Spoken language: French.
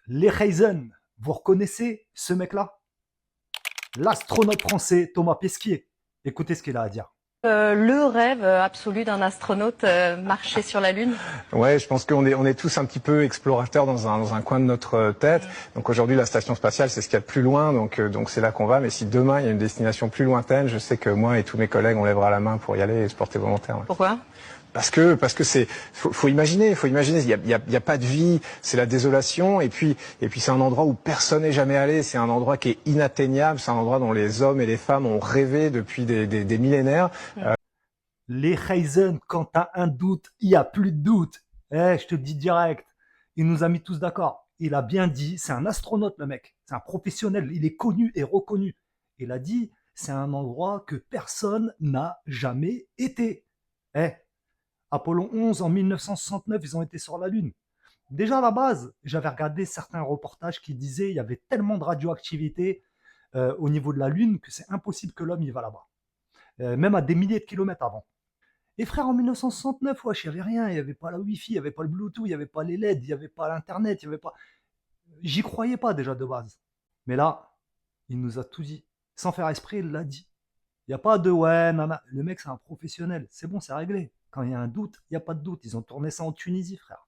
Les Reisen, vous reconnaissez ce mec-là? L'astronaute français Thomas Pesquet. Écoutez ce qu'il a à dire. Le rêve absolu d'un astronaute, marcher sur la Lune. Ouais, je pense qu'on est tous un petit peu explorateurs dans un coin de notre tête. Donc aujourd'hui, la station spatiale, c'est ce qu'il y a de plus loin, donc c'est là qu'on va. Mais si demain, il y a une destination plus lointaine, je sais que moi et tous mes collègues, on lèvera la main pour y aller et se porter volontaire. Ouais. Pourquoi? Parce que faut imaginer, il y a pas de vie, c'est la désolation et puis c'est un endroit où personne n'est jamais allé, c'est un endroit qui est inatteignable, c'est un endroit dont les hommes et les femmes ont rêvé depuis des millénaires. Les Reisen, quand t'as un doute, il n'y a plus de doute. Je te le dis direct. Il nous a mis tous d'accord. Il a bien dit, c'est un astronaute le mec, c'est un professionnel, il est connu et reconnu. Il a dit, c'est un endroit que personne n'a jamais été. Apollo 11 en 1969, ils ont été sur la Lune. Déjà à la base, j'avais regardé certains reportages qui disaient il y avait tellement de radioactivité au niveau de la Lune que c'est impossible que l'homme y va là-bas. Même à des milliers de kilomètres avant. Et frère, en 1969, wesh, il n'y avait rien, il n'y avait pas la Wi-Fi, il n'y avait pas le Bluetooth, il n'y avait pas les LED, il n'y avait pas l'Internet, il n'y avait pas... J'y croyais pas déjà de base. Mais là, il nous a tout dit. Sans faire esprit, il l'a dit. Il n'y a pas de ouais, nana. Le mec, c'est un professionnel. C'est bon, c'est réglé. Quand il y a un doute, il n'y a pas de doute. Ils ont tourné ça en Tunisie, frère.